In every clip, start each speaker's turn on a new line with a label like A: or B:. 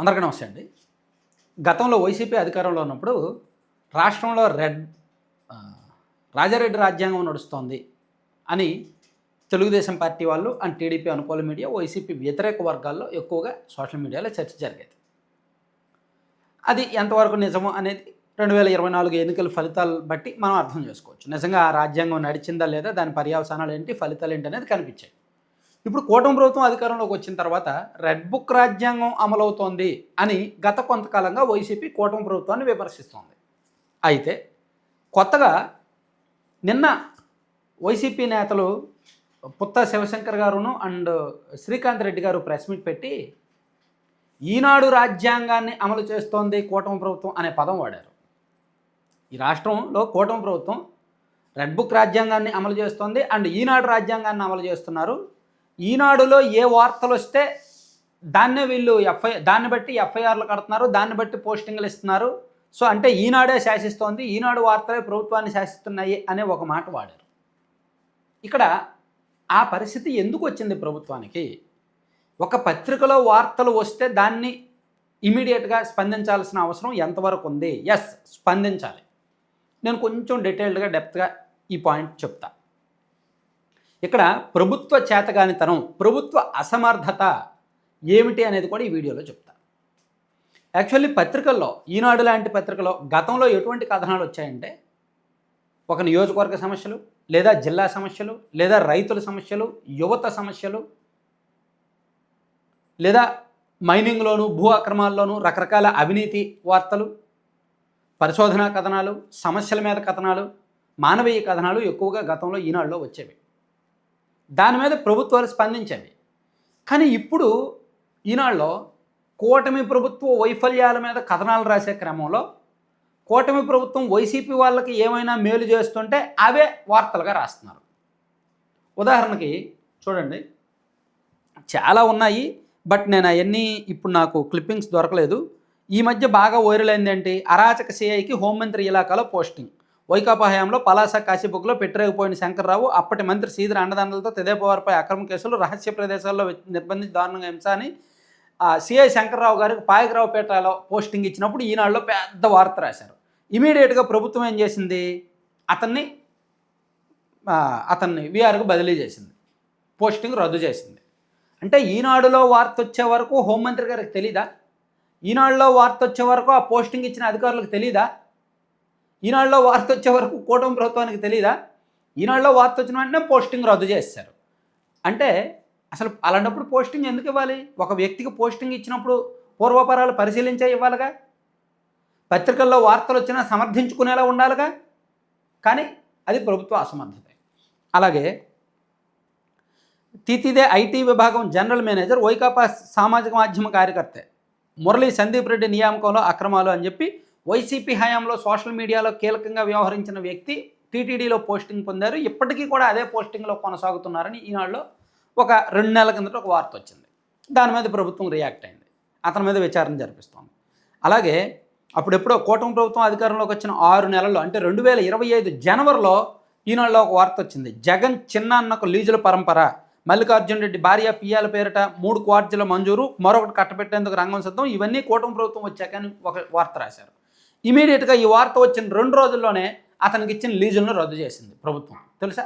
A: అందరికీ నమస్తే అండి. గతంలో వైసీపీ అధికారంలో ఉన్నప్పుడు రాష్ట్రంలో రాజారెడ్డి రాజ్యాంగం నడుస్తోంది అని తెలుగుదేశం పార్టీ వాళ్ళు అండ్ టీడీపీ అనుకూల మీడియా, వైసీపీ వ్యతిరేక వర్గాల్లో ఎక్కువగా సోషల్ మీడియాలో చర్చ జరిగేది. అది ఎంతవరకు నిజమో అనేది 2024 ఎన్నికల ఫలితాలు బట్టి మనం అర్థం చేసుకోవచ్చు. నిజంగా ఆ రాజ్యాంగం నడిచిందా లేదా, దాని పర్యవసానాలు ఏంటి, ఫలితాలు ఏంటి అనేది కనిపించాయి. ఇప్పుడు కూటమి ప్రభుత్వం అధికారంలోకి వచ్చిన తర్వాత రెడ్ బుక్ రాజ్యాంగం అమలవుతోంది అని గత కొంతకాలంగా వైసీపీ కూటమి ప్రభుత్వాన్ని విమర్శిస్తోంది. అయితే కొత్తగా నిన్న వైసీపీ నేతలు పుత్తా శివశంకర్ గారును అండ్ శ్రీకాంత్ రెడ్డి గారు ప్రెస్ మీట్ పెట్టి ఈనాడు రాజ్యాంగాన్ని అమలు చేస్తోంది కూటమి ప్రభుత్వం అనే పదం వాడారు. ఈ రాష్ట్రంలో కూటమి ప్రభుత్వం రెడ్ బుక్ రాజ్యాంగాన్ని అమలు చేస్తోంది అండ్ ఈనాడు రాజ్యాంగాన్ని అమలు చేస్తున్నారు. ఈనాడులో ఏ వార్తలు వస్తే దాన్నే వీళ్ళు దాన్ని బట్టి ఎఫ్ఐఆర్లు కడుతున్నారు, దాన్ని బట్టి పోస్టింగ్లు ఇస్తున్నారు. సో అంటే ఈనాడే శాసిస్తోంది, ఈనాడు వార్తలే ప్రభుత్వాన్ని శాసిస్తున్నాయి అనే ఒక మాట వాడారు. ఇక్కడ ఆ పరిస్థితి ఎందుకు వచ్చింది ప్రభుత్వానికి? ఒక పత్రికలో వార్తలు వస్తే దాన్ని ఇమీడియట్గా స్పందించాల్సిన అవసరం ఎంతవరకు ఉంది? ఎస్, స్పందించాలి. నేను కొంచెం డీటెయిల్డ్గా డెప్త్గా ఈ పాయింట్ చెప్తా. ఇక్కడ ప్రభుత్వ చేతగానితనం, ప్రభుత్వ అసమర్థత ఏమిటి అనేది కూడా ఈ వీడియోలో చెప్తా. యాక్చువల్లీ పత్రికల్లో, ఈనాడు లాంటి పత్రికలో గతంలో ఎటువంటి కథనాలు వచ్చాయంటే, ఒక నియోజకవర్గ సమస్యలు, లేదా జిల్లా సమస్యలు, లేదా రైతుల సమస్యలు, యువత సమస్యలు, లేదా మైనింగ్లోను భూ అక్రమాల్లోనూ రకరకాల అవినీతి వార్తలు, పరిశోధనా కథనాలు, సమస్యల మీద కథనాలు, మానవీయ కథనాలు ఎక్కువగా గతంలో ఈనాడులో వచ్చేవి. దాని మీద ప్రభుత్వాలు స్పందించేవి. కానీ ఇప్పుడు ఈనాడులో కూటమి ప్రభుత్వ వైఫల్యాల మీద కథనాలు రాసే క్రమంలో కూటమి ప్రభుత్వం వైసీపీ వాళ్ళకి ఏమైనా మేలు చేస్తుంటే అవే వార్తలుగా రాస్తున్నారు. ఉదాహరణకి చూడండి, చాలా ఉన్నాయి, బట్ నేను అవన్నీ ఇప్పుడు నాకు క్లిప్పింగ్స్ దొరకలేదు. ఈ మధ్య బాగా వైరల్ అయింది ఏంటి? అరాచక సిఐకి హోంమంత్రి ఇలాకాలో పోస్టింగ్. వైకాపా హయాంలో పలాస కాశీబుక్లో పెట్టరేగిపోయిన శంకర్రావు అప్పటి మంత్రి సీదర అండదండలతో తెదేపవారిపై అక్రమ కేసులు, రహస్య ప్రదేశాల్లో నిర్బంధించి దారుణంగా హింస అని సిఐ శంకర్రావు గారికి పాయకరావుపేటలో పోస్టింగ్ ఇచ్చినప్పుడు ఈనాడులో పెద్ద వార్త రాశారు. ఇమీడియట్గా ప్రభుత్వం ఏం చేసింది? అతన్ని వీఆర్కు బదిలీ చేసింది, పోస్టింగ్ రద్దు చేసింది. అంటే ఈనాడులో వార్త వచ్చే వరకు హోంమంత్రి గారికి తెలీదా? ఈనాడులో వార్త వచ్చే వరకు ఆ పోస్టింగ్ ఇచ్చిన అధికారులకు తెలీదా? ఈనాడులో వార్త వచ్చే వరకు కూటమి ప్రభుత్వానికి తెలీదా? ఈనాడులో వార్త వచ్చిన వెంటనే పోస్టింగ్ రద్దు చేస్తారు. అంటే అసలు అలాంటప్పుడు పోస్టింగ్ ఎందుకు ఇవ్వాలి? ఒక వ్యక్తికి పోస్టింగ్ ఇచ్చినప్పుడు పూర్వపరాలు పరిశీలించే ఇవ్వాలిగా. పత్రికల్లో వార్తలు వచ్చినా సమర్థించుకునేలా ఉండాలిగా. కానీ అది ప్రభుత్వ అసమర్థత. అలాగే తీతిదే ఐటీ విభాగం జనరల్ మేనేజర్ వైకాపా సామాజిక మాధ్యమ కార్యకర్తే మురళీ సందీప్ రెడ్డి నియామకంలో అక్రమాలు అని చెప్పి వైసీపీ హయాంలో సోషల్ మీడియాలో కీలకంగా వ్యవహరించిన వ్యక్తి టీటీడీలో పోస్టింగ్ పొందారు. ఇప్పటికీ కూడా అదే పోస్టింగ్లో కొనసాగుతున్నారని ఈనాడులో ఒక 2 నెలల కిందట ఒక వార్త వచ్చింది. దాని మీద ప్రభుత్వం రియాక్ట్ అయింది, అతని మీద విచారణ జరిపిస్తోంది. అలాగే అప్పుడెప్పుడో కూటమి ప్రభుత్వం అధికారంలోకి వచ్చిన 6 నెలల్లో, అంటే 2025 జనవరిలో ఈనాడులో ఒక వార్త వచ్చింది. జగన్ చిన్నాన్నకు లీజుల పరంపర, మల్లికార్జున రెడ్డి భార్య పియ్యాల పేరిట 3 క్వార్జీల మంజూరు, మరొకటి కట్టబెట్టేందుకు రంగం సిద్ధం. ఇవన్నీ కూటమి ప్రభుత్వం వచ్చాకని ఒక వార్త రాశారు. ఇమీడియట్గా ఈ వార్త వచ్చిన 2 రోజుల్లోనే అతనికి ఇచ్చిన లీజులను రద్దు చేసింది ప్రభుత్వం. తెలుసా?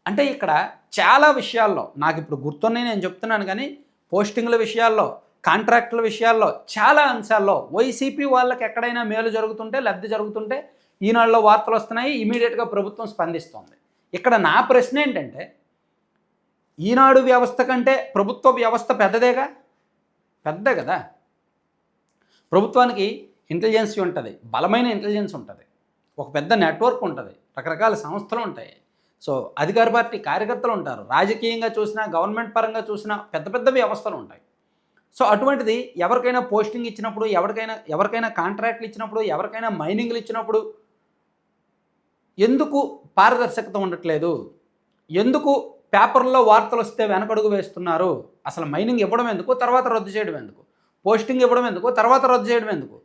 A: అంటే ఇక్కడ చాలా విషయాల్లో, నాకు ఇప్పుడు గుర్తున్నాయి నేను చెప్తున్నాను, కానీ పోస్టింగ్ల విషయాల్లో, కాంట్రాక్టుల విషయాల్లో, చాలా అంశాల్లో వైసీపీ వాళ్ళకి ఎక్కడైనా మేలు జరుగుతుంటే, లబ్ధి జరుగుతుంటే ఈనాడులో వార్తలు వస్తున్నాయి, ఇమీడియట్గా ప్రభుత్వం స్పందిస్తోంది. ఇక్కడ నా ప్రశ్న ఏంటంటే, ఈనాడు వ్యవస్థ కంటే ప్రభుత్వ వ్యవస్థ పెద్దదేగా? పెద్ద కదా. ప్రభుత్వానికి ఇంటెలిజెన్స్ ఉంటుంది, బలమైన ఇంటెలిజెన్స్ ఉంటుంది, ఒక పెద్ద నెట్వర్క్ ఉంటుంది, రకరకాల సంస్థలు ఉంటాయి. సో అధికార పార్టీ కార్యకర్తలు ఉంటారు, రాజకీయంగా చూసినా గవర్నమెంట్ పరంగా చూసినా పెద్ద పెద్ద వ్యవస్థలు ఉంటాయి. సో అటువంటిది ఎవరికైనా పోస్టింగ్ ఇచ్చినప్పుడు, ఎవరికైనా కాంట్రాక్ట్లు ఇచ్చినప్పుడు, ఎవరికైనా మైనింగ్లు ఇచ్చినప్పుడు ఎందుకు పారదర్శకత ఉండట్లేదు? ఎందుకు పేపర్లో వార్తలు వస్తే వెనకడుగు వేస్తున్నారు? అసలు మైనింగ్ ఇవ్వడం ఎందుకు, తర్వాత రద్దు చేయడం ఎందుకు? పోస్టింగ్ ఇవ్వడం ఎందుకు, తర్వాత రద్దు చేయడం ఎందుకు?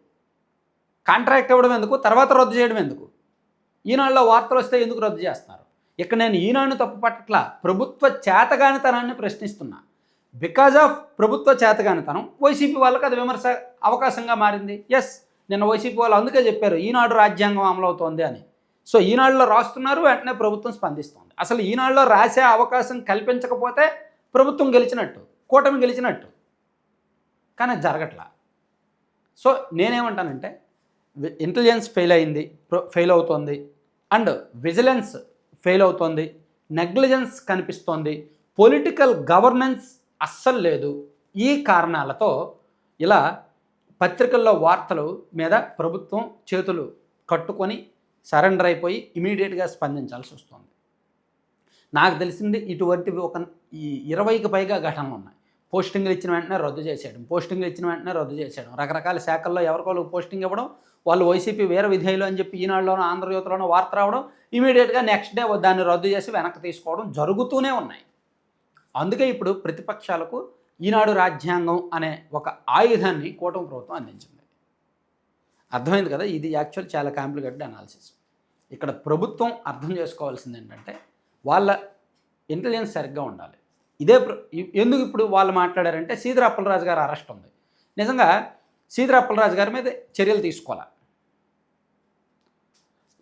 A: కాంట్రాక్ట్ ఇవ్వడం ఎందుకు, తర్వాత రద్దు చేయడం ఎందుకు? ఈనాడులో వార్తలు వస్తే ఎందుకు రద్దు చేస్తున్నారు? ఇక్కడ నేను ఈనాడును తప్పు పట్టట్లా, ప్రభుత్వ చేతగానితనాన్ని ప్రశ్నిస్తున్నా. బికాజ్ ఆఫ్ ప్రభుత్వ చేతగానితనం వైసీపీ వాళ్ళకి అది విమర్శ అవకాశంగా మారింది. ఎస్, నిన్న వైసీపీ వాళ్ళు అందుకే చెప్పారు ఈనాడు రాజ్యాంగం అమలవుతోంది అని. సో ఈనాడులో రాస్తున్నారు, వెంటనే ప్రభుత్వం స్పందిస్తోంది. అసలు ఈనాడులో రాసే అవకాశం కల్పించకపోతే ప్రభుత్వం గెలిచినట్టు, కూటమి గెలిచినట్టు. కానీ అది జరగట్లా. సో నేనేమంటానంటే ఇంటెలిజెన్స్ ఫెయిల్ అవుతోంది, అండ్ విజిలెన్స్ ఫెయిల్ అవుతోంది, నెగ్లిజెన్స్ కనిపిస్తోంది, పొలిటికల్ గవర్నెన్స్ అస్సలు లేదు. ఈ కారణాలతో ఇలా పత్రికల్లో వార్తలు మీద ప్రభుత్వం చేతులు కట్టుకొని సరెండర్ అయిపోయి ఇమీడియట్గా స్పందించాల్సి వస్తుంది. నాకు తెలిసింది ఇటువంటివి ఒక 20కి పైగా ఘటనలు ఉన్నాయి. పోస్టింగ్లు ఇచ్చిన వెంటనే రద్దు చేసేయడం, రకరకాల శాఖల్లో ఎవరికోళ్ళు పోస్టింగ్ ఇవ్వడం, వాళ్ళు వైసీపీ వీర విధేయులు అని చెప్పి ఈనాడులోనో ఆంధ్రజ్యోతిలోనో వార్త రావడం, ఇమీడియట్గా నెక్స్ట్ డే దాన్ని రద్దు చేసి వెనక్కి తీసుకోవడం జరుగుతూనే ఉన్నాయి. అందుకే ఇప్పుడు ప్రతిపక్షాలకు ఈనాడు రాజ్యాంగం అనే ఒక ఆయుధాన్ని కూటమి ప్రభుత్వం అందించింది. అర్థమైంది కదా, ఇది యాక్చువల్ చాలా కాంప్లికేటెడ్ అనాలిసిస్. ఇక్కడ ప్రభుత్వం అర్థం చేసుకోవాల్సింది ఏంటంటే వాళ్ళ ఇంటెలిజెన్స్ సరిగ్గా ఉండాలి. ఎందుకు ఇప్పుడు వాళ్ళు మాట్లాడారంటే శ్రీధర్ అప్పలరాజు గారు అరెస్ట్ ఉంది. నిజంగా శ్రీధర్ అప్పలరాజు గారి మీద చర్యలు తీసుకోవాలి.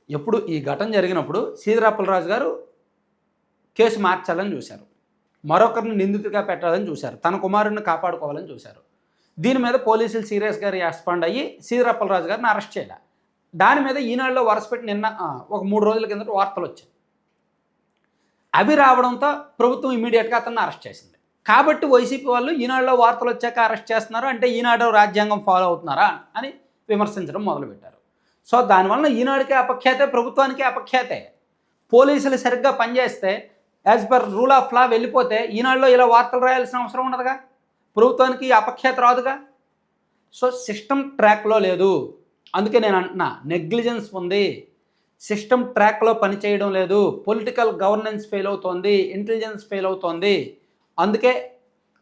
A: ఎప్పుడు ఈ ఘటన జరిగినప్పుడు శ్రీధర్ అప్పలరాజు గారు కేసు మార్చాలని చూశారు, మరొకరిని నిందితుడిగా పెట్టాలని చూశారు, తన కుమారుడిని కాపాడుకోవాలని చూశారు. దీని మీద పోలీసులు సీరియస్గా రెస్పాండ్ అయ్యి శ్రీధర్ అప్పలరాజు గారిని అరెస్ట్ చేయాలి. దాని మీద ఈనాడులో వరుసపెట్టి నిన్న ఒక 3 రోజుల కిందట వార్తలు వచ్చాయి. అవి రావడంతో ప్రభుత్వం ఇమీడియట్గా అతన్ని అరెస్ట్ చేసింది. కాబట్టి వైసీపీ వాళ్ళు ఈనాడులో వార్తలు వచ్చాక అరెస్ట్ చేస్తున్నారు అంటే ఈనాడు రాజ్యాంగం ఫాలో అవుతున్నారా అని విమర్శించడం మొదలుపెట్టారు. సో దానివల్ల ఈనాడుకే అపఖ్యాతే, ప్రభుత్వానికే అపఖ్యాతే. పోలీసులు సరిగ్గా పనిచేస్తే as per rule of law వెళ్ళిపోతే ఈనాడులో ఇలా వార్తలు రాయాల్సిన అవసరం ఉండదుగా, ప్రభుత్వానికి అపఖ్యాత రాదుగా. సో సిస్టమ్ ట్రాక్లో లేదు. అందుకే నేను అంటున్నా నెగ్లిజెన్స్ ఉంది, సిస్టమ్ ట్రాక్లో పనిచేయడం లేదు, పొలిటికల్ గవర్నెన్స్ ఫెయిల్ అవుతోంది, ఇంటెలిజెన్స్ ఫెయిల్ అవుతోంది. అందుకే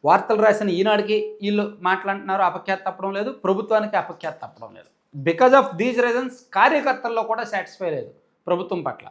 A: వార్తలు రాసిన ఈనాడుకి వీళ్ళు మాట్లాడుతున్నారు, అపఖ్యాత తప్పడం లేదు, ప్రభుత్వానికి అపఖ్యాత తప్పడం లేదు. బికాజ్ ఆఫ్ దీస్ రీజన్స్ కార్యకర్తల్లో కూడా సాటిస్ఫై లేదు ప్రభుత్వం పట్ల.